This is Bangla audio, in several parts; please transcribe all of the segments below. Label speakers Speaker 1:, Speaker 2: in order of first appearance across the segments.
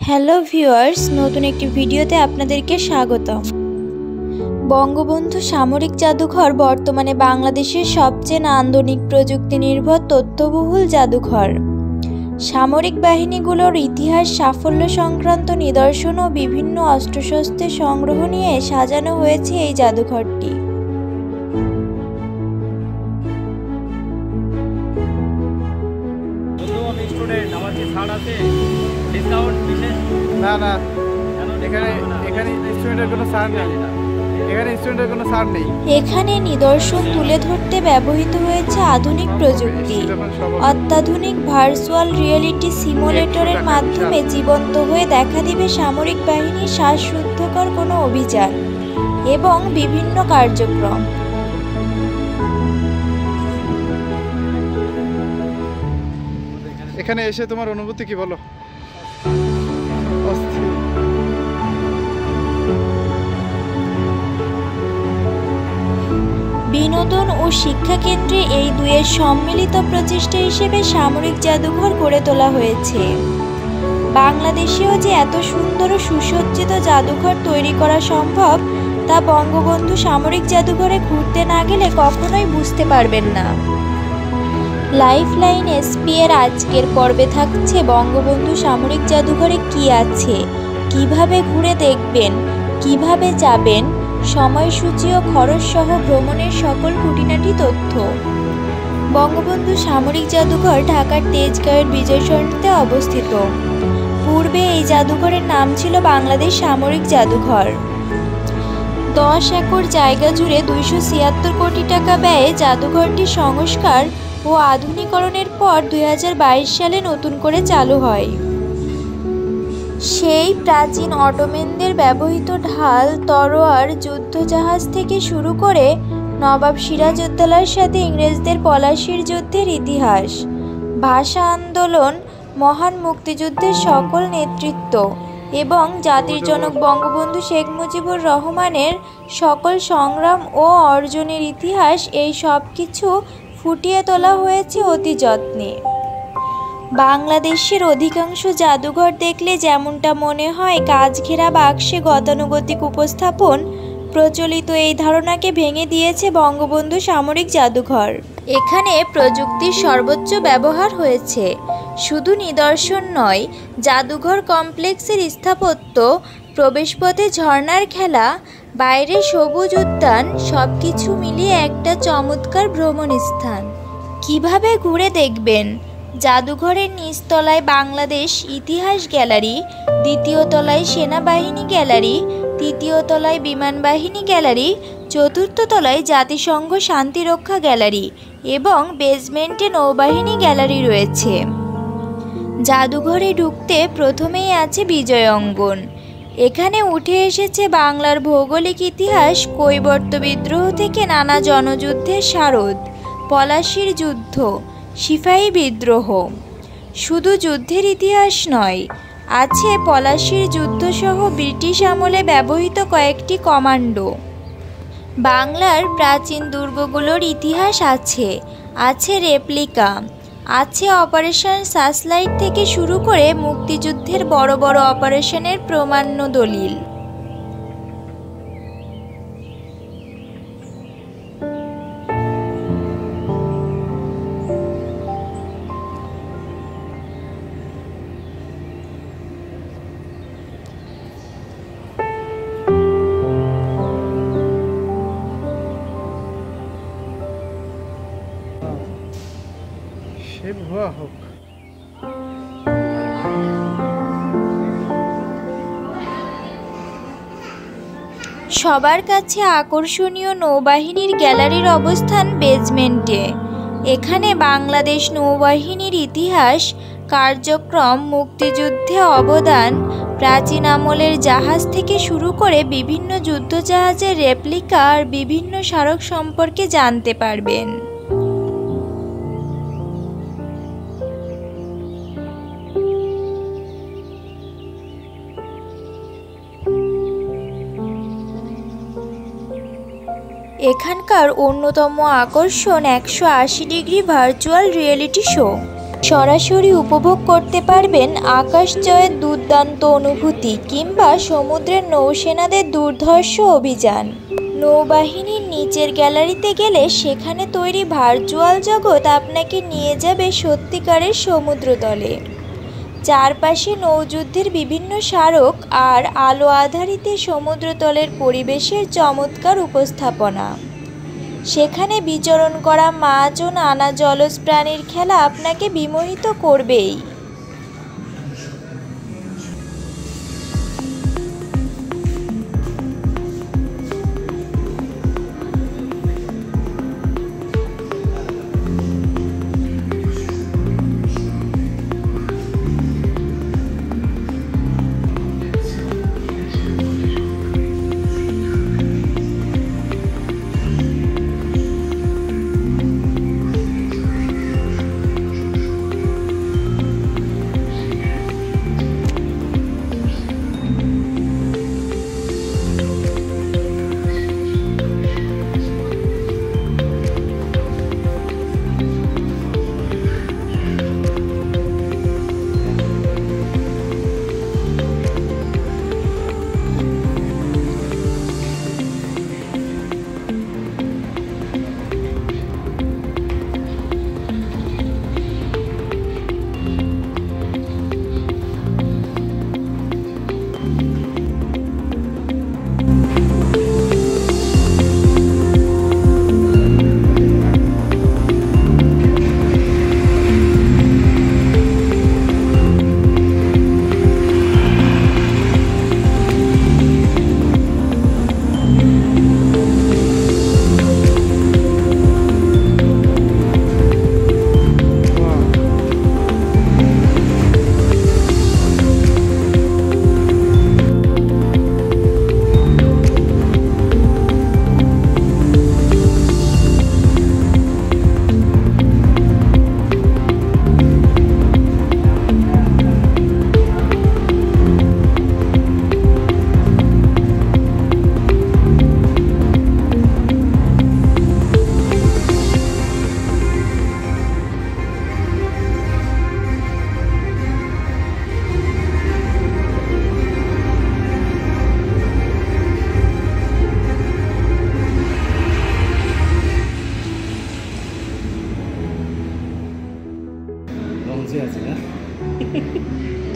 Speaker 1: হ্যালো ভিউয়ার্স, নতুন একটি ভিডিওতে আপনাদেরকে স্বাগতম। বঙ্গবন্ধু সামরিক জাদুঘর বর্তমানে বাংলাদেশের সবচেয়ে নান্দনিক প্রযুক্তি নির্ভর তথ্যবহুল জাদুঘর। সামরিক বাহিনীগুলোর ইতিহাস, সাফল্য সংক্রান্ত নিদর্শন ও বিভিন্ন অস্ত্রশস্ত্রের সংগ্রহ নিয়ে সাজানো হয়েছে এই জাদুঘরটি। এখানে নিদর্শন তুলে ধরতে ব্যবহৃত হয়েছে আধুনিক প্রযুক্তি। অত্যাধুনিক ভার্চুয়াল রিয়েলিটি সিমুলেটরের মাধ্যমে জীবন্ত হয়ে দেখা দিবে সামরিক বাহিনীর শ্বাসরুদ্ধকর কোনো অভিযান এবং বিভিন্ন কার্যক্রম।
Speaker 2: এখানে এসে তোমার অনুভূতি কি বলো?
Speaker 1: বিনোদন ও শিক্ষা কেন্দ্রে এই দুয়ের সম্মিলিত প্রচেষ্টা হিসেবে সামরিক জাদুঘর গড়ে তোলা হয়েছে। বাংলাদেশেও যে এত সুন্দর ও সুসজ্জিত জাদুঘর তৈরি করা সম্ভব তা বঙ্গবন্ধু সামরিক জাদুঘরে ঘুরতে না গেলে কখনোই বুঝতে পারবেন না। লাইফলাইন এসপি এর আজকের পর্বে থাকছে বঙ্গবন্ধু সামরিক জাদুঘরে কি আছে, কিভাবে ঘুরে দেখবেন, কিভাবে যাবেন, সময়সূচি ও খরচ সহ ভ্রমণের সকল খুঁটিনাটি তথ্য। বঙ্গবন্ধু সামরিক জাদুঘর ঢাকার তেজগাঁওয়ের বিজয় সরণিতে অবস্থিত। পূর্বে এই জাদুঘরের নাম ছিল বাংলাদেশ সামরিক জাদুঘর। 10 একর জায়গা জুড়ে 276 কোটি টাকা ব্যয়ে জাদুঘরটি সংস্কার ও আধুনিকরণের পর 2022 সালে নতুন করে চালু হয়। সেই প্রাচীন অটোমেনদের ব্যবহৃত ঢাল, তরোয়ার, যুদ্ধজাহাজ থেকে শুরু করে নবাব সিরাজউদ্দৌলার সাথে ইংরেজদের পলাশির যুদ্ধের ইতিহাস, ভাষা আন্দোলন, মহান মুক্তিযুদ্ধের সকল নেতৃত্ব এবং জাতির জনক বঙ্গবন্ধু শেখ মুজিবুর রহমানের সকল সংগ্রাম ও অর্জনের ইতিহাস, এই সব কিছু ফুটিয়ে তোলা হয়েছে অতি যত্নে। বাংলাদেশের অধিকাংশ জাদুঘর দেখলে যেমনটা মনে হয় কাঁচ ঘেরা বাক্সে গতানুগতিক উপস্থাপন, প্রচলিত এই ধারণাকে ভেঙে দিয়েছে বঙ্গবন্ধু সামরিক জাদুঘর। এখানে প্রযুক্তির সর্বোচ্চ ব্যবহার হয়েছে। শুধু নিদর্শন নয়, জাদুঘর কমপ্লেক্সের স্থাপত্য, প্রবেশপথে ঝর্ণার খেলা, বাইরে সবুজ উদ্যান, সব কিছু মিলিয়ে একটা চমৎকার ভ্রমণ স্থান। কিভাবে ঘুরে দেখবেন? জাদুঘরের নিচতলায় বাংলাদেশ ইতিহাস গ্যালারি, দ্বিতীয় তলায় সেনাবাহিনী গ্যালারি, তৃতীয় তলায় বিমান বাহিনী গ্যালারি, চতুর্থ তলায় জাতিসংঘ শান্তিরক্ষা গ্যালারি এবং বেসমেন্টে নৌবাহিনী গ্যালারি রয়েছে। জাদুঘরে ঢুকতে প্রথমেই আছে বিজয় অঙ্গন। এখানে উঠে এসেছে বাংলার ভৌগোলিক ইতিহাস, কৈবর্ত বিদ্রোহ থেকে নানা জনযুদ্ধের সারদ, পলাশির যুদ্ধ, সিপাহী বিদ্রোহ। শুধু যুদ্ধের ইতিহাস নয়, আছে পলাশির যুদ্ধসহ ব্রিটিশ আমলে ব্যবহৃত কয়েকটি কমান্ডো। বাংলার প্রাচীন দুর্গগুলোর ইতিহাস আছে, আছে রেপ্লিকা, আছে অপারেশন সার্চলাইট থেকে শুরু করে মুক্তিযুদ্ধের বড় বড় অপারেশনের প্রমাণ্য দলিল। সবার কাছে আকর্ষণীয় নৌবাহিনীর গ্যালারির অবস্থান বেজমেন্টে। এখানে বাংলাদেশ নৌবাহিনীর ইতিহাস, কার্যক্রম, মুক্তিযুদ্ধে অবদান, প্রাচীন আমলের জাহাজ থেকে শুরু করে বিভিন্ন যুদ্ধজাহাজের রেপ্লিকা আর বিভিন্ন স্মারক সম্পর্কে জানতে পারবেন। এখানকার অন্যতম আকর্ষণ 180 ডিগ্রি ভার্চুয়াল রিয়েলিটি শো। সরাসরি উপভোগ করতে পারবেন আকাশচয়ের দুর্দান্ত অনুভূতি কিংবা সমুদ্রের নৌসেনাদের দুর্ধর্ষ অভিযান। নৌবাহিনীর নিচের গ্যালারিতে গেলে সেখানে তৈরি ভার্চুয়াল জগৎ আপনাকে নিয়ে যাবে সত্যিকারের সমুদ্রতলে। চারপাশে নৌযুদ্ধের বিভিন্ন স্মারক আর আলো আধারিত সমুদ্রতলের পরিবেশের চমৎকার উপস্থাপনা। সেখানে বিচরণ করা মাছ ও নানা জলজ প্রাণীর খেলা আপনাকে বিমোহিত করবেই।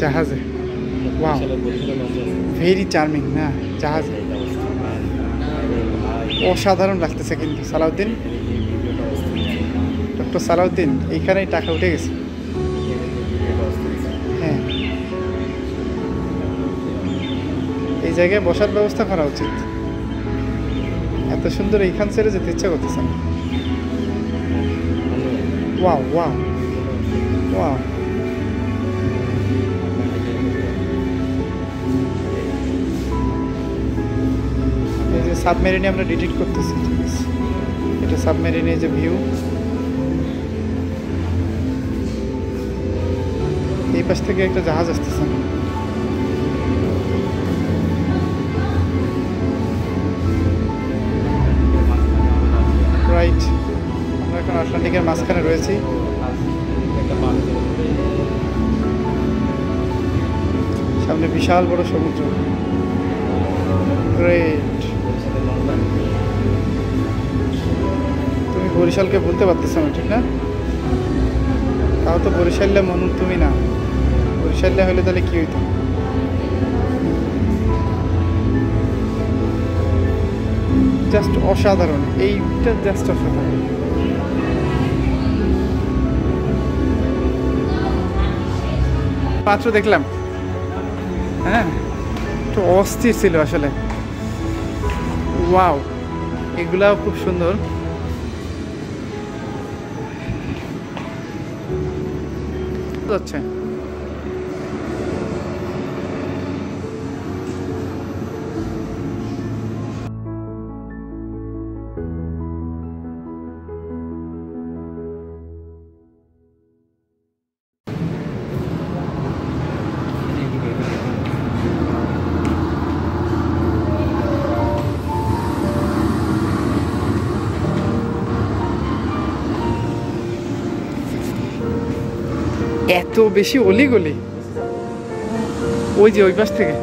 Speaker 2: জাহাজে ওয়াও, ভেরি চার্মিং না জাহাজে, অসাধারণ লাগতেছে। কিন্তু সালাউদ্দিন, ডক্টর সালাউদ্দিন এইখানেই টাকা উঠে গেছে। হ্যাঁ, এই জায়গায় বসার ব্যবস্থা করা উচিত। এত সুন্দর এইখান ছেড়ে যেতে ইচ্ছা করতেছে না। ওয়াও ওয়াও ওয়াও, এই যে সাবমেরিনে আমরা ডিটেক্ট করতেছি, এটা সাবমেরিনে যে ভিউ, এই পাশ থেকে একটা জাহাজ আসতেছে। রাইট, আমরা এখন আটলান্টিকের মাঝখানে রয়েছি। সামনে বিশাল বড় সমুদ্র। গ্রেট, তুমি বরিশালকে বলতে পারতেছো না, ঠিক না? তাও তো বরিশালে মনুর তুমি না, বরিশালে হলে তাহলে কি হইতো? জাস্ট অসাধারণ, এইটা জাস্ট অসাধারণ। মাত্র দেখলাম, হ্যাঁ, একটু অস্থির ছিল আসলে। ওয়াও, এগুলাও খুব সুন্দর। যাচ্ছে এত বেশি অলিগলি, ওই যে ওই পাশ থেকে।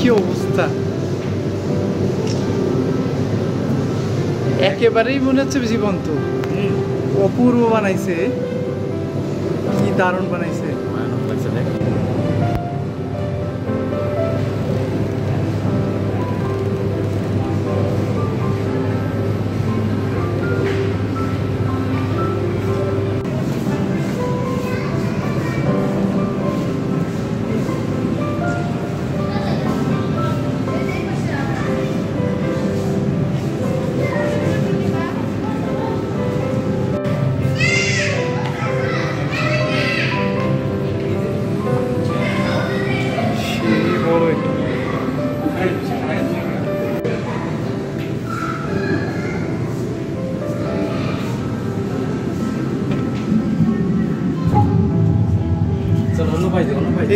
Speaker 2: কি অবস্থা, একেবারেই মনে হচ্ছে জীবন্ত। অপূর্ব বানাইছে, কি দারুণ বানাইছে।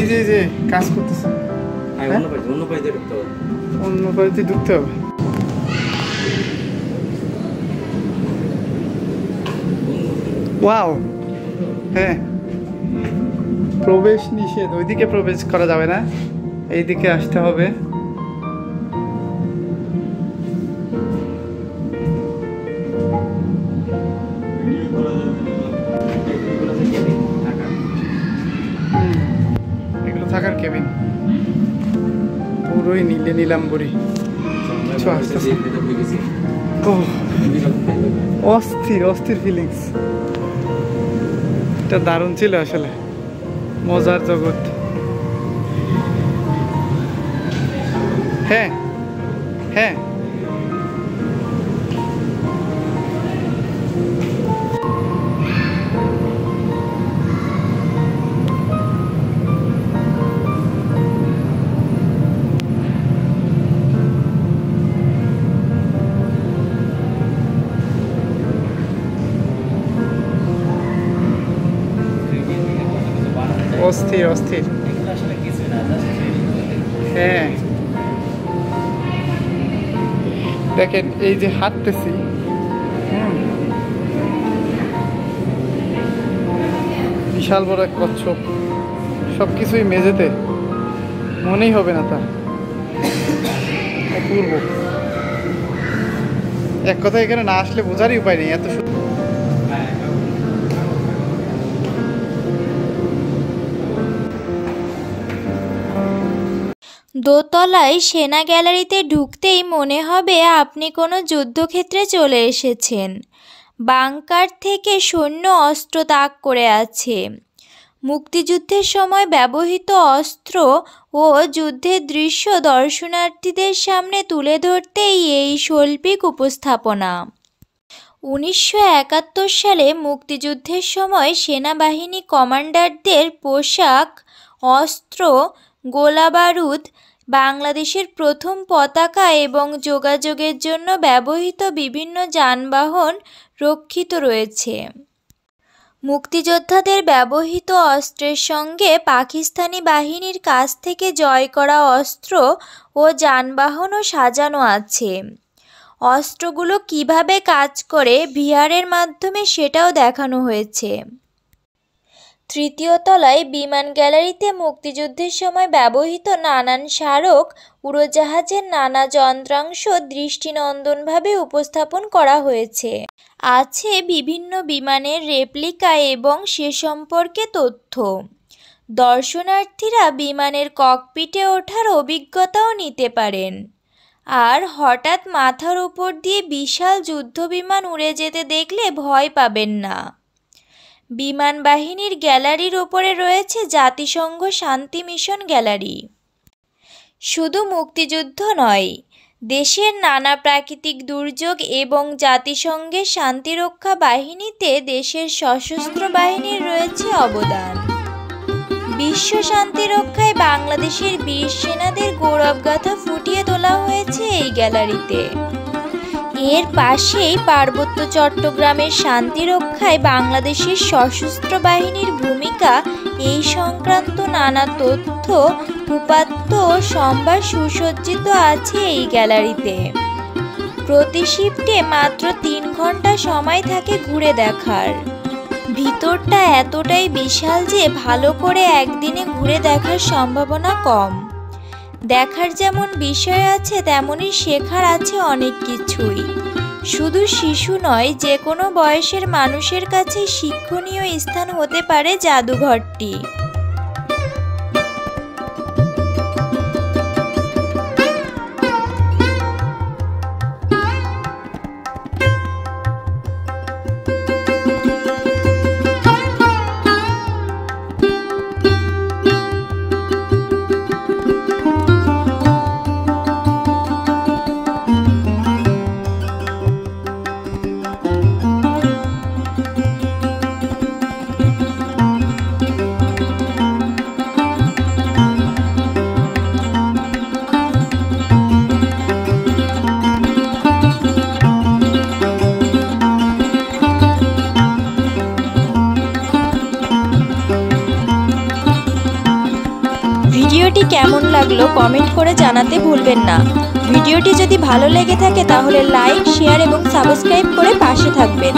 Speaker 2: এই যে যে কাজ করতেছে, অন্য পাইতে ঢুকতে হবে। ওয়াও, হ্যাঁ, প্রবেশ নিষেধ, ওইদিকে প্রবেশ করা যাবে না, এইদিকে আসতে হবে। এগুলো থাকার কেবিন, পুরোই নীলে নীলাম্বরী। অস্থির অস্থির ফিলিংস, এটা দারুণ ছিল আসলে, মজার জগৎ। হ্যাঁ হ্যাঁ, অস্থির অস্থির। হ্যাঁ দেখেন, এই যে হাঁটতেছি, বিশাল বড় এক কচ্ছপ, সবকিছুই মেঝেতে, মনেই হবে না তা। অপূর্ব, এক কথা এখানে না আসলে বোঝারই উপায় নেই, এত
Speaker 1: দোতলায় সেনা গ্যালারিতে ঢুকতেই মনে হবে আপনি কোনো যুদ্ধক্ষেত্রে চলে এসেছেন। বাংকার থেকে সৈন্য অস্ত্র তাক করে আছে, মুক্তিযুদ্ধের সময় ব্যবহৃত অস্ত্র ও যুদ্ধের দৃশ্য দর্শনার্থীদের সামনে তুলে ধরতেই এই শৈল্পিক উপস্থাপনা। 1971 সালে মুক্তিযুদ্ধের সময় সেনাবাহিনী কমান্ডারদের পোশাক, অস্ত্র, গোলাবারুদ, বাংলাদেশের প্রথম পতাকা এবং যোগাযোগের জন্য ব্যবহৃত বিভিন্ন যানবাহন রক্ষিত রয়েছে। মুক্তিযোদ্ধাদের ব্যবহৃত অস্ত্রের সঙ্গে পাকিস্তানি বাহিনীর কাছ থেকে জয় করা অস্ত্র ও যানবাহনও সাজানো আছে। অস্ত্রগুলো কিভাবে কাজ করে ভিআরের মাধ্যমে সেটাও দেখানো হয়েছে। তৃতীয় তলায় বিমান গ্যালারিতে মুক্তিযুদ্ধের সময় ব্যবহৃত নানান স্মারক, উড়োজাহাজের নানা যন্ত্রাংশ দৃষ্টিনন্দনভাবে উপস্থাপন করা হয়েছে। আছে বিভিন্ন বিমানের রেপ্লিকা এবং সে সম্পর্কে তথ্য। দর্শনার্থীরা বিমানের ককপিটে ওঠার অভিজ্ঞতাও নিতে পারেন। আর হঠাৎ মাথার উপর দিয়ে বিশাল যুদ্ধবিমান উড়ে যেতে দেখলে ভয় পাবেন না। বিমান বাহিনীর গ্যালারির ওপরে রয়েছে জাতিসংঘ শান্তি মিশন গ্যালারি। শুধু মুক্তিযুদ্ধ নয়, দেশের নানা প্রাকৃতিক দুর্যোগ এবং জাতিসংঘের শান্তিরক্ষা বাহিনীতে দেশের সশস্ত্র বাহিনীর রয়েছে অবদান। বিশ্ব শান্তি রক্ষায় বাংলাদেশের বীর সেনাদের গৌরবগাথা ফুটিয়ে তোলা হয়েছে এই গ্যালারিতে। এর পাশেই পার্বত্য চট্টগ্রামের শান্তি রক্ষায় বাংলাদেশের সশস্ত্র বাহিনীর ভূমিকা এই সংক্রান্ত নানা তথ্য, উপাত্ত ও সম্ভার সুসজ্জিত আছে এই গ্যালারিতে। প্রতি শিফটে মাত্র 3 ঘন্টা সময় থাকে ঘুরে দেখার। ভিতরটা এতটাই বিশাল যে ভালো করে একদিনে ঘুরে দেখার সম্ভাবনা কম। দেখার যেমন বিষয় আছে তেমনই শেখার আছে অনেক কিছুই। শুধু শিশু নয়, যে কোনো বয়সের মানুষের কাছে শিক্ষণীয় স্থান হতে পারে জাদুঘরটি। ভিডিওটি কেমন লাগলো কমেন্ট করে জানাতে ভুলবেন না। ভিডিওটি যদি ভালো লেগে থাকে তাহলে লাইক, শেয়ার এবং সাবস্ক্রাইব করে পাশে থাকবেন।